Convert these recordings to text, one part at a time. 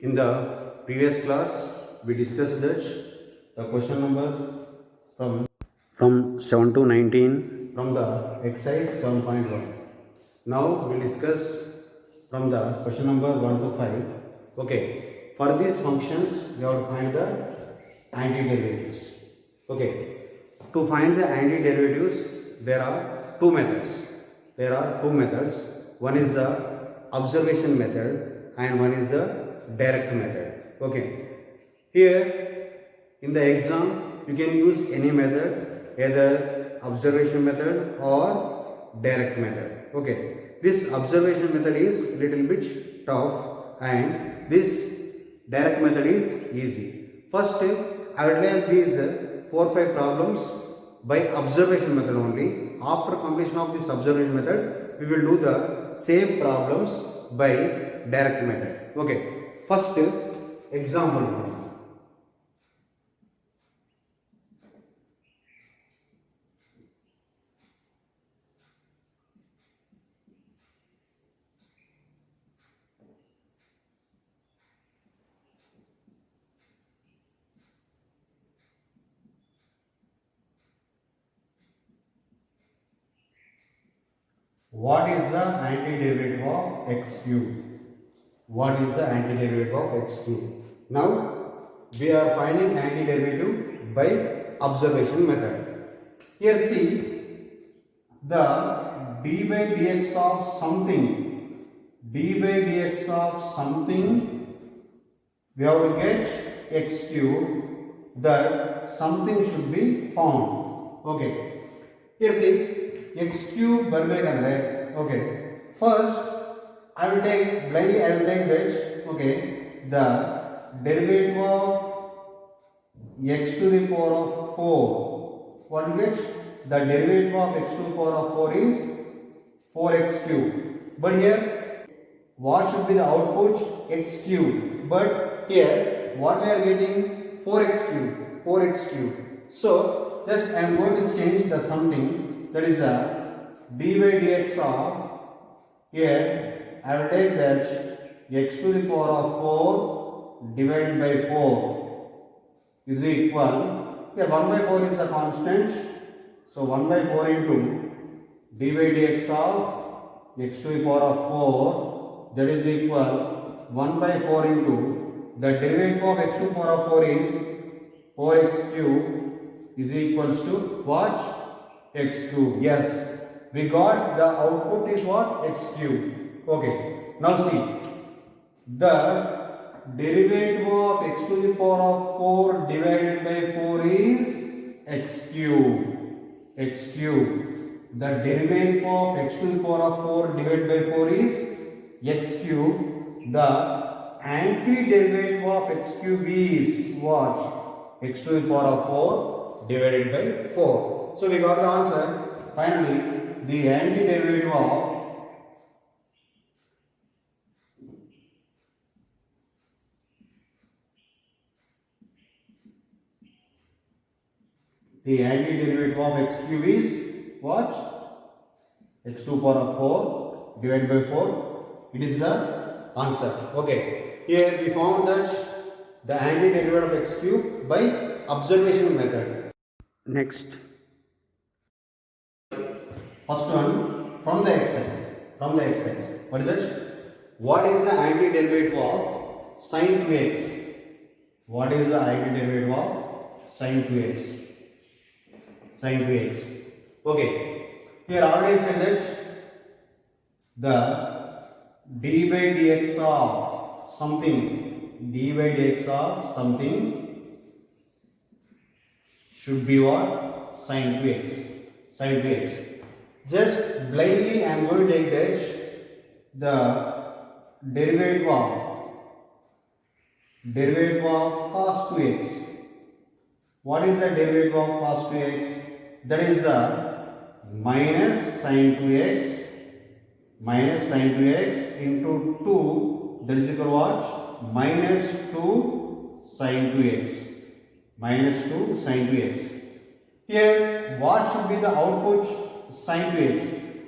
In the previous class, we discussed that the question number from 7 to 19 from the exercise 7.1. Now we discuss from the question number 1 to 5. Okay, for these functions, we have to find the antiderivatives. Okay, to find the antiderivatives, there are two methods. One is the observation method and one is the direct method. Okay, here in the exam you can use any method, either observation method or direct method. Okay, this observation method is little bit tough and this direct method is easy. First, I will take these 4-5 problems by observation method only. After completion of this observation method, we will do the same problems by direct method. Okay, first example. What is the antiderivative of x cube? What is the antiderivative of x cube? Now we are finding antiderivative by observation method. Here see, the d by dx of something, we have to get x cube, that something should be found. Okay, here see, x cube ಬರ್ಬೇಕಂದ್ರೆ, okay, first I will take that, okay, the derivative of x to the power of 4. What will get? The derivative of x to the power of 4 is 4x cube. But here, what should be the output? X cube. But here, what we are getting? 4x cube. So, just I am going to change the something, that is a d by dx of, here I will take that x to the power of 4 divided by 4 is equal, here 1 by 4 is the constant, so 1 by 4 into d by dx of x to the power of 4, that is equal 1 by 4 into the derivative of x to the power of 4 is 4x cube is equals to what? X cube. Yes, we got the output is what? X cube. Okay, now see, the derivative of x to the power of 4 divided by 4 is x cube. The derivative of x to the power of 4 divided by 4 is x cube. The antiderivative of x cube is what? X to the power of 4 divided by 4. So we got the answer. Finally, the antiderivative of x cube is what? X to the power of 4 divided by 4. It is the answer. Okay. Here we found that the antiderivative of x cube by observation method. Next. First one, from the exercise. What is it? What is the antiderivative of sin 2x? What is the antiderivative of sin 2x? Okay. Here already said that the d by dx of something, should be what? Sin 2x. Just blindly I am going to take that the derivative of cos 2x. What is the derivative of cos 2x? That is the minus sin 2x into 2, that is equal to what? Minus 2 sin 2x. Here, what should be the output? Sin 2x.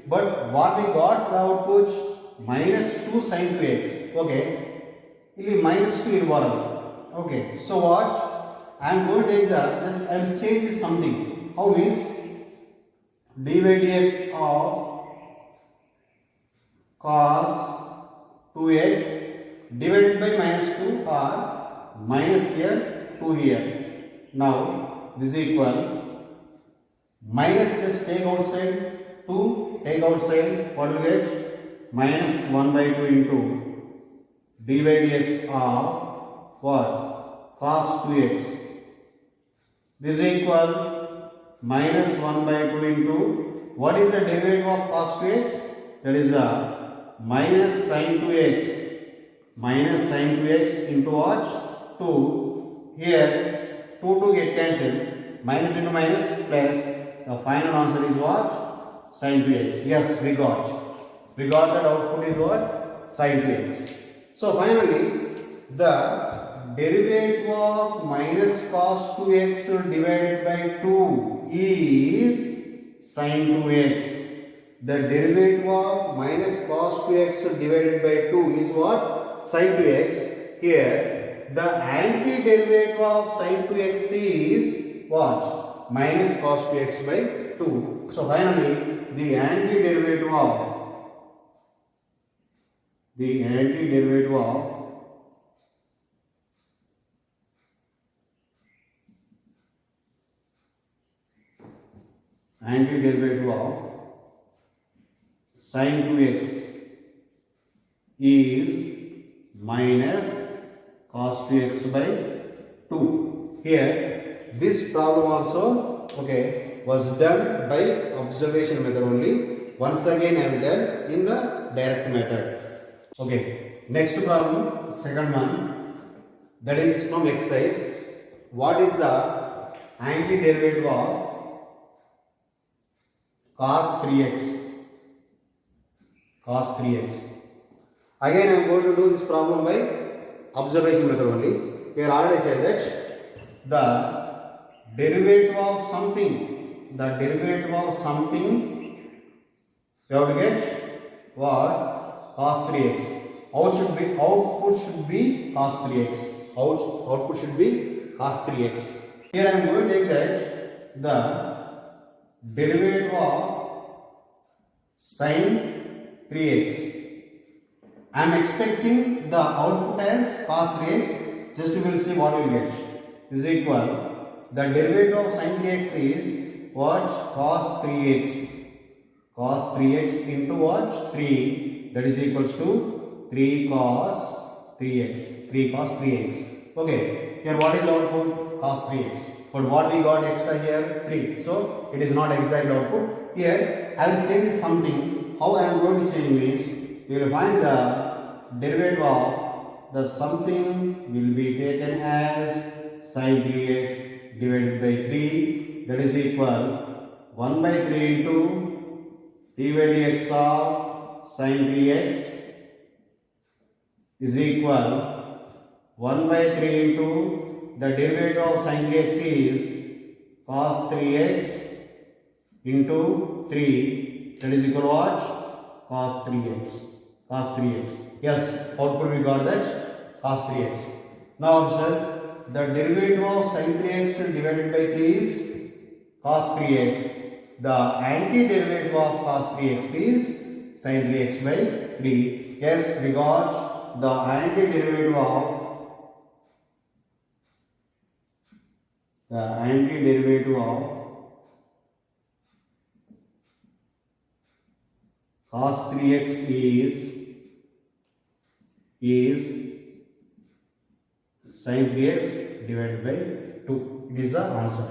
But what we got the output? Minus 2 sin 2x. Okay. ಇಲ್ಲಿ minus 2 ಇರಬಾರದು. Okay, so what? I am going to take the, just I will change this something. How means dy dx of cos 2x divided by minus 2 or minus here 2 here. Now this is equal minus, just take outside 2, take outside, what will get? Minus 1 by 2 into dy dx of what? Cos 2x. This is equal minus 1 by 2 into, what is the derivative of cos 2x? That is a minus sin 2x. Minus sin 2x into what? 2. Here 2 get cancelled. Minus into minus plus. The final answer is what? Sin 2x. Yes, we got. We got that output is what? Sin 2x. So finally, the derivative of minus cos 2x divided by 2 is sin 2x. The derivative of minus cos 2x divided by 2 is what? Sin 2x. Here, the antiderivative of sin 2x is what? Minus cos 2x by 2. So finally, the antiderivative of sin 2x is minus cos 2x by 2. Here, this problem also, okay, was done by observation method only. Once again, I will tell in the direct method. Okay, next problem, second one, that is from exercise. What is the antiderivative of cos 3x? Cos 3x. Again, I am going to do this problem by observation method only. We are already said that the derivative of something, we have to get what? Cos 3x. Output should be cos 3x. Output should be cos 3x. Here I am going to take that the derivative of sin 3x. I am expecting the output as cos 3x. Just we will see what we will get. This is equal, the derivative of sin 3x is what? Cos 3x. Cos 3x into what? 3. That is equals to 3 cos 3x. 3 cos 3x. Okay. Here what is the output? Cos 3x. But what we got extra here? 3. So it is not exact output. Here I will change this something. How I am going to change is, we will find the derivative of the something will be taken as sin 3x divided by 3. That is equal 1 by 3 into d by dx of sin 3x is equal 1 by 3 into the derivative of sin 3x is cos 3x into 3. That is equal to what? Cos 3x. Cos 3x. Yes, output we got that cos 3x. Now observe, the derivative of sin 3x divided by 3 is cos 3x. The antiderivative of cos 3x is sin 3x by 3. Yes, we got the antiderivative of cos 3x is sin 3x divided by 2. It is the answer.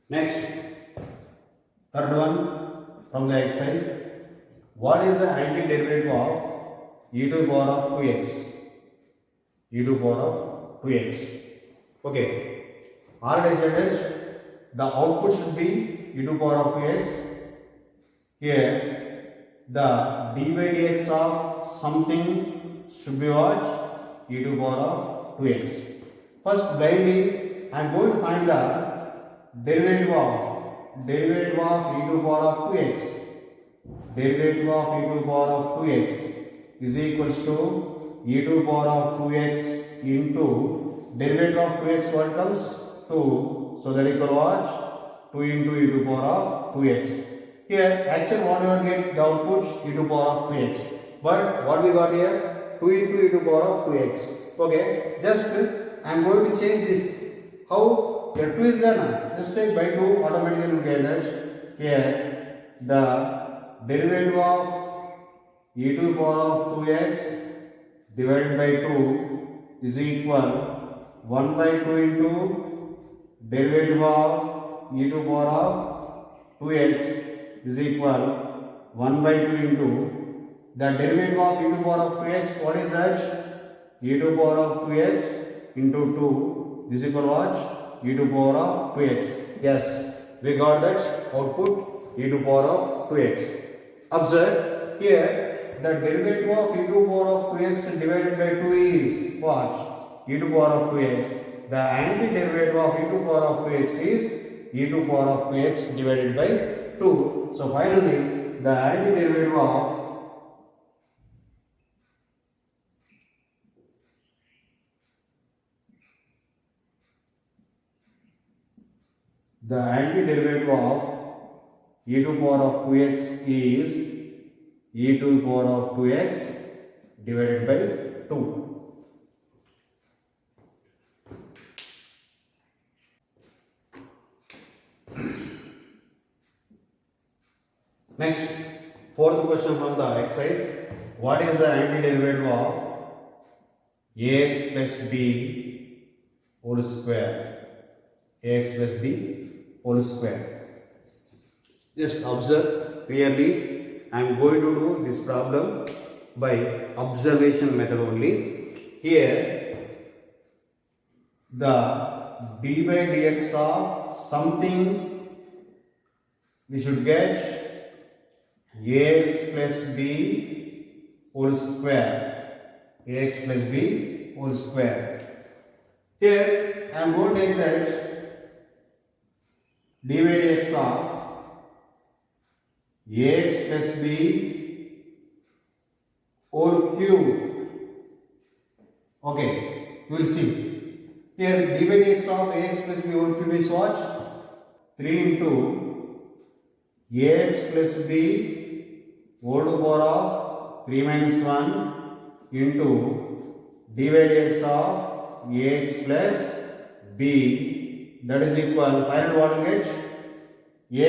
Next, third one from the exercise. What is the antiderivative of e to the power of 2x? E to the power of 2x. Okay. Already said that the output should be e to the power of 2x. Here, the d by dx of something should be what? E to the power of 2x. First, blindly, I am going to find the derivative of e to the power of 2x. derivative of e to the power of 2x is equals to e to the power of 2x into derivative of 2x what comes? 2. So that equal what? 2 into e to the power of 2x. Here actually what we will get the output e to the power of 2x. But what we got here? 2 into e to the power of 2x. Okay, just I am going to change this. How? Here 2 is there. Just take by 2, automatically you get that. Here the derivative of e to the power of 2x divided by 2 is equal 1 by 2 into derivative of e to the power of 2x is equal 1 by 2 into the derivative of e to the power of 2x. What is that? E to the power of 2x into 2 is equal what? E to the power of 2x. Yes, we got that output e to the power of 2x. Observe here the derivative of e to the power of 2x divided by 2 is what? E to the power of 2x. The antiderivative of e to the power of 2x is e to the power of 2x divided by 2. So finally the antiderivative of e to the power of 2x is e to the power of 2x divided by 2. Next, fourth question from the exercise. What is the antiderivative of ax plus b whole square? Ax plus b whole square. Just observe clearly. I am going to do this problem by observation method only. Here the d by dx of something we should get ax plus b whole square. Ax plus b whole square. Here I am going to take that d by dx of ax plus b whole cube. Okay, we will see. Here d by dx of ax plus b whole cube is what? 3 into ax plus b whole to the power of 3 minus 1 into d by dx of ax plus b, that is equal, final what we get?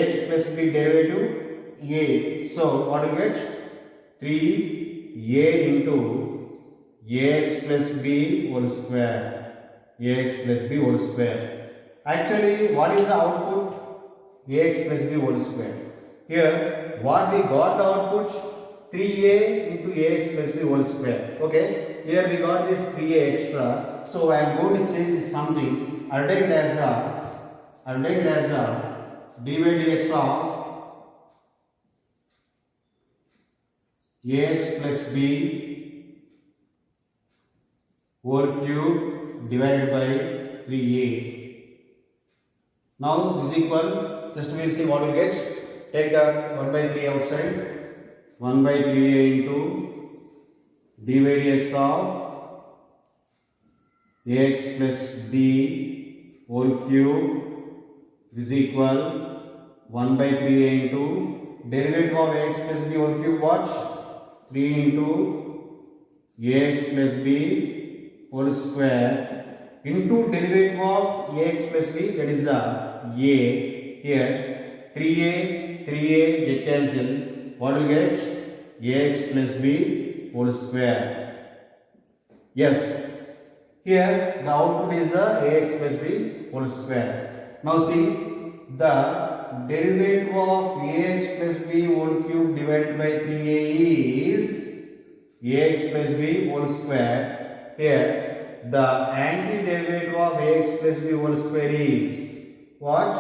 Ax plus b derivative a. So what we get? 3a into ax plus b whole square. Ax plus b whole square. Actually what is the output? Ax plus b whole square. Here what we got the output? 3a into ax plus b whole square. Okay, here we got this 3a extra. So I am going to change this something. I will take it as a d by dx of ax plus b whole cube divided by 3a. Now this is equal, just we will see what we get. Take that 1 by 3 outside. 1 by 3a into d by dx of ax plus b whole cube is equal 1 by 3a into derivative of ax plus b whole cube what? 3 into ax plus b whole square into derivative of ax plus b, that is the a. Here 3a get cancelled. What will get? Ax plus b whole square. Yes, here the output is the ax plus b whole square. Now see, the derivative of ax plus b whole cube divided by 3a is ax plus b whole square. Here the antiderivative of ax plus b whole square is what?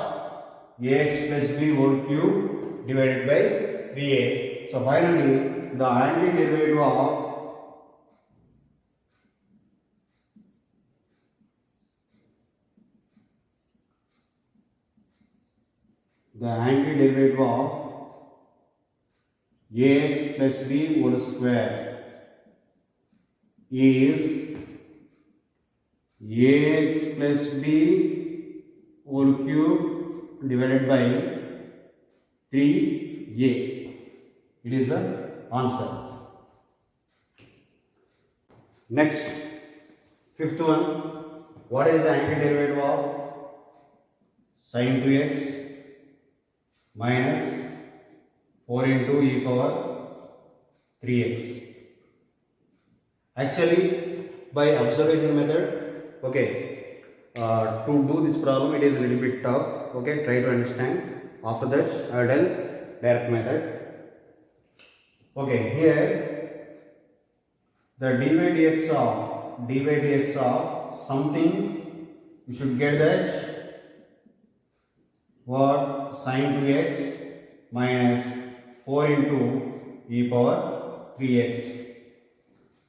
Ax plus b whole cube divided by 3a. So finally the antiderivative of ax plus b whole square is ax plus b whole cube divided by 3a. It is the answer. Next, fifth one. What is the antiderivative of sin 2x minus 4 into e power 3x? Actually, by observation method, okay, to do this problem it is a little bit tough. Okay, try to understand. After that, I will tell direct method. Okay, here the dy dx of something, you should get that what sin 2x minus 4 into e power 3x.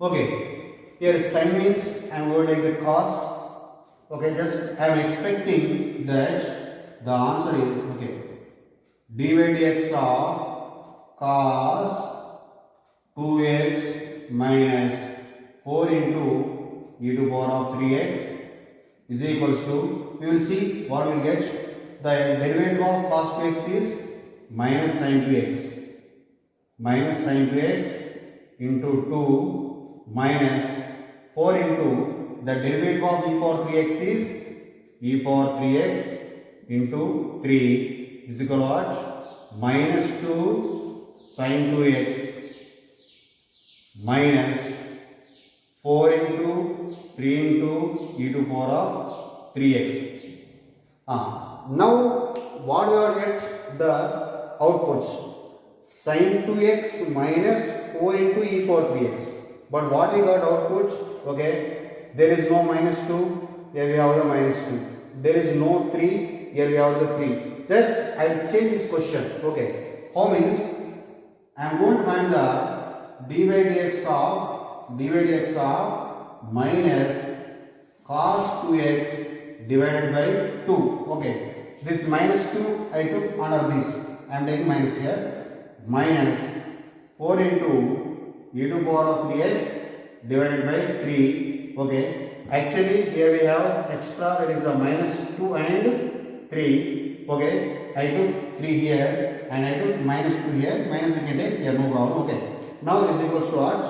Okay, here sin means I am going to take the cos. Okay, just I am expecting that the answer is okay. Dy dx of cos 2x minus 4 into e to power of 3x is equals to, we will see what we will get. The derivative of cos 2x is minus sin 2x into 2 minus 4 into the derivative of e power 3x is e power 3x into 3 is equal to what? Minus 2 sin 2x minus 4 into 3 into e to power of 3x. Now what we will get the outputs? Sin 2x minus 4 into e power 3x. But what we got outputs? Okay, there is no minus 2, here we have the minus 2. There is no 3, here we have the 3. Just I will change this question. Okay, how means I am going to find the dy dx of minus cos 2x divided by 2. Okay, this minus 2 I took under this. I am taking minus here. Minus 4 into e to power of 3x divided by 3. Okay, actually here we have extra, there is a minus 2 and 3. Okay, I took 3 here and I took minus 2 here. Minus we can take here, no problem. Okay. Now this is equals to what?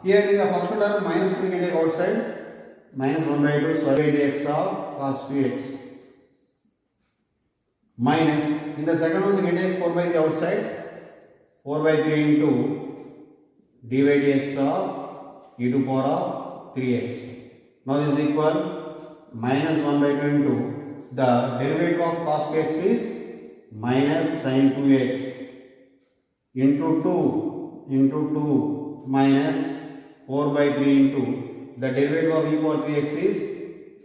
Here in the first term minus 2 we can take outside. Minus 1 by 2 so dx of cos 2x. Minus, in the second one we can take 4 by 3 outside. 4 by 3 into dy dx of e to power of 3x. Now this is equal minus 1 by 2 into the derivative of cos 2x is minus sin 2x into 2 minus 4 by 3 into the derivative of e power 3x is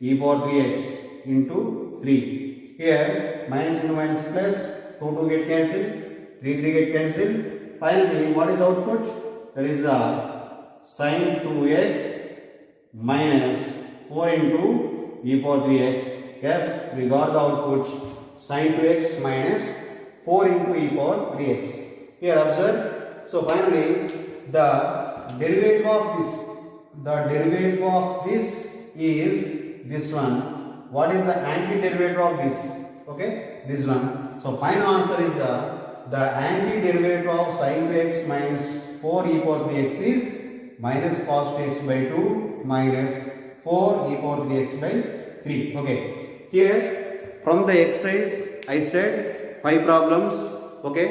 e power 3x into 3. Here minus into minus plus, 2 get cancelled, 3 get cancelled. Finally, what is output? That is sin 2x minus 4 into e power 3x. Yes, we got the output sin 2x minus 4 into e power 3x. Here observe. So finally, the derivative of this is this one. What is the antiderivative of this? Okay, this one. So final answer is the antiderivative of sin 2x minus 4 e power 3x is minus cos 2x by 2 minus 4 e power 3x by 3. Okay, here from the exercise I said 5 problems. Okay,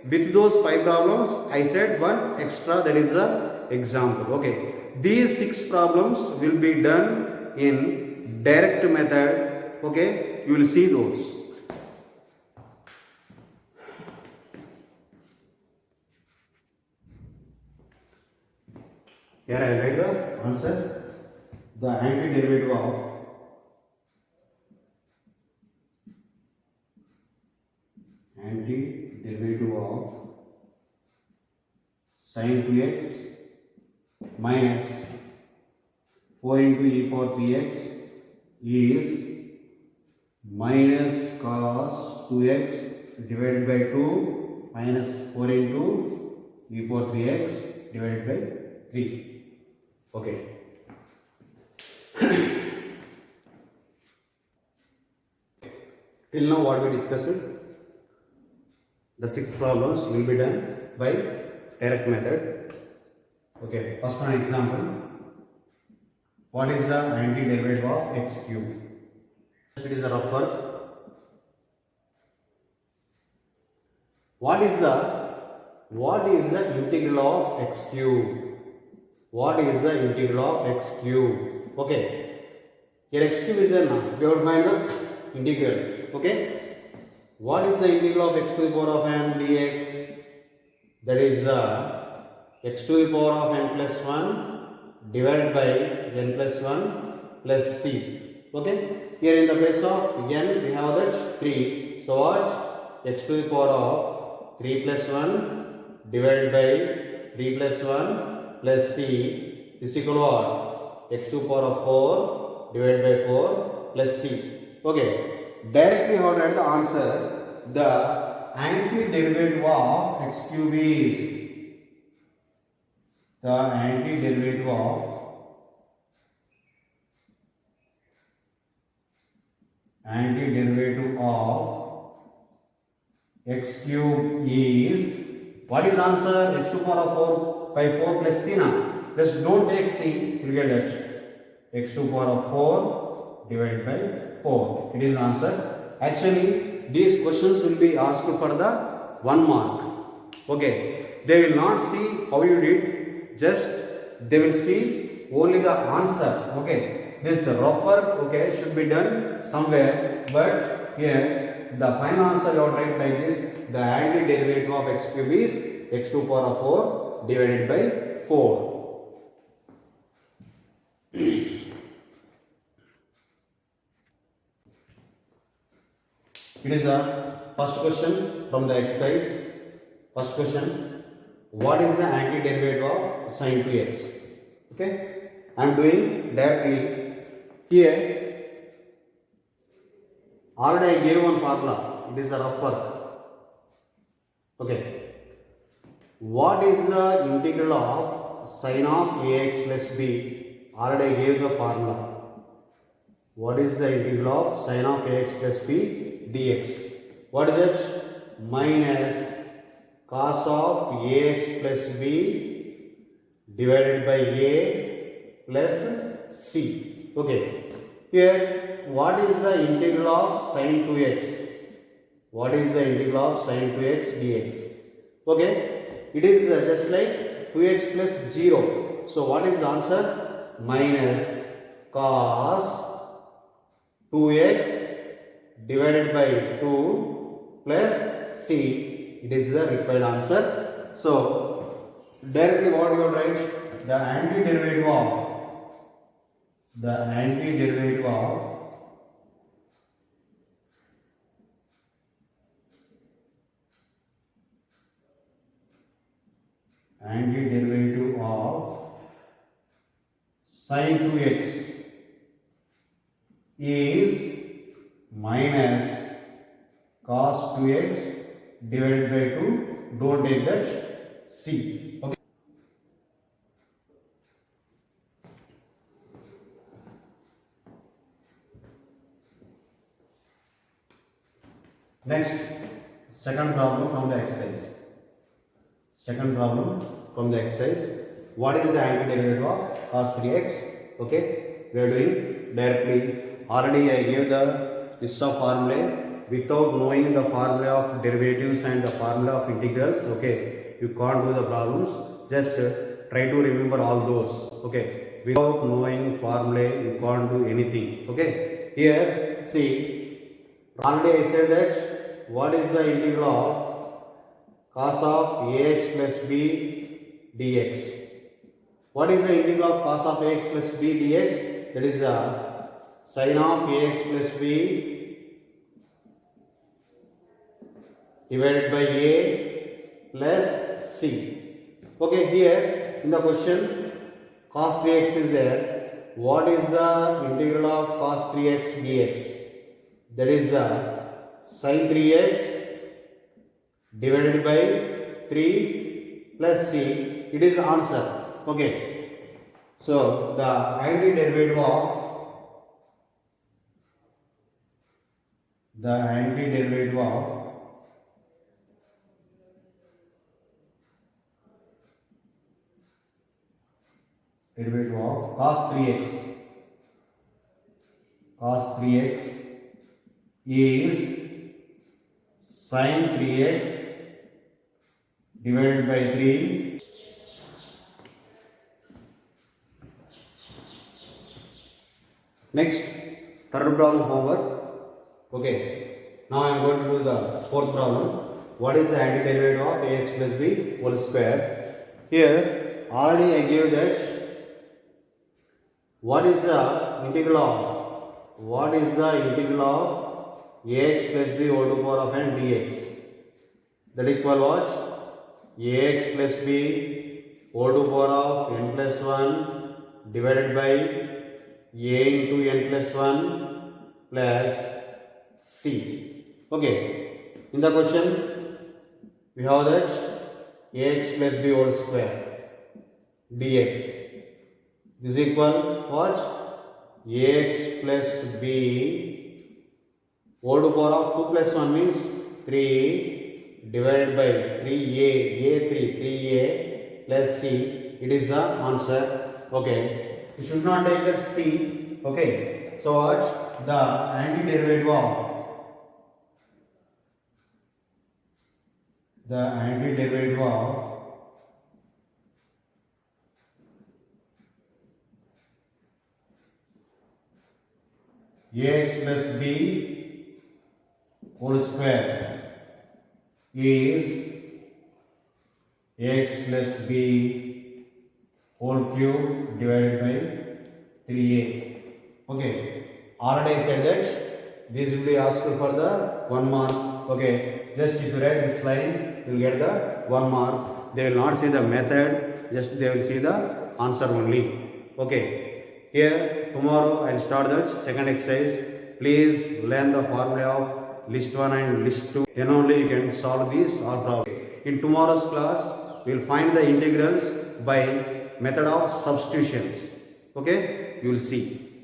with those 5 problems I said one extra, that is the example. Okay, these 6 problems will be done in direct method. Okay, you will see those. Here I will write the answer. The antiderivative of sin 2x minus 4 into e power 3x is minus cos 2x divided by 2 minus 4 into e power 3x divided by 3. Okay. Till now what we discussed, the 6 problems will be done by direct method. Okay, first one example. What is the antiderivative of x cube? It is a rough work. What is the integral of x cube? What is the integral of x cube? Okay, here x cube is there now. We have to find the integral. Okay, what is the integral of x to the power of n dx? That is x to the power of n plus 1 divided by n plus 1 plus c. Okay, here in the place of n we have that 3. So what? X to the power of 3 plus 1 divided by 3 plus 1 plus c is equal to what? X to the power of 4 divided by 4 plus c. Okay, directly how to write the answer? The antiderivative of x cube is the antiderivative of x cube is, what is answer? X to the power of 4 by 4 plus c now. Just don't take c, you will get that. X to the power of 4 divided by 4. It is answer. Actually, these questions will be asked for the 1 mark. Okay, they will not see how you did, just they will see only the answer. Okay, this rough work, okay, should be done somewhere, but here the final answer you have to write like this: the antiderivative of x cube is x to the power of 4 divided by 4. It is the first question from the exercise. First question: what is the antiderivative of sin 2x? Okay, I am doing directly here. Already I gave one formula. It is a rough work. Okay, what is the integral of sin of ax plus b? Already I gave the formula. What is the integral of sin of ax plus b dx? What is it? Minus cos of ax plus b divided by a plus c. Okay, here what is the integral of sin 2x? What is the integral of sin 2x dx? Okay, it is just like 2x plus 0. So what is the answer? Minus cos 2x divided by 2 plus c. It is the required answer. So directly what you write? The antiderivative of sin 2x is minus cos 2x divided by 2. Don't take that c. Okay. Next, second problem from the exercise. What is the antiderivative of cos 3x? Okay, we are doing directly. Already I gave the list of formulae. Without knowing the formula of derivatives and the formula of integrals, okay, you can't do the problems. Just try to remember all those. Okay, without knowing formulae, you can't do anything. Okay, here see, already I said that what is the integral of cos of ax plus b dx? What is the integral of cos of ax plus b dx? That is the sin of ax plus b divided by a plus c. Okay, here in the question cos 3x is there. What is the integral of cos 3x dx? That is the sin 3x divided by 3 plus c. It is answer. Okay. So the antiderivative of derivative of cos 3x is sin 3x divided by 3. Next, third problem homework. Okay, now I am going to do the fourth problem. What is the antiderivative of ax plus b whole square? Here already I gave that what is the integral of ax plus b whole to power of n dx, that equal what? Ax plus b whole to power of n plus 1 divided by a into n plus 1 plus c. Okay, in the question we have that ax plus b whole square dx is equal what? Ax plus b whole to power of 2 plus 1 means 3 divided by 3a 3a plus c. It is the answer. Okay, you should not take that c. Okay, so what? The antiderivative of ax plus b whole square is x plus b whole cube divided by 3a. Okay, already I said that this will be asked for the 1 mark. Okay, just if you write this line, you will get the 1 mark. They will not see the method, just they will see the answer only. Okay, here tomorrow I will start the second exercise. Please learn the formula of list 1 and list 2. Then only you can solve these all problems. In tomorrow's class, we will find the integrals by method of substitutions. Okay, you will see.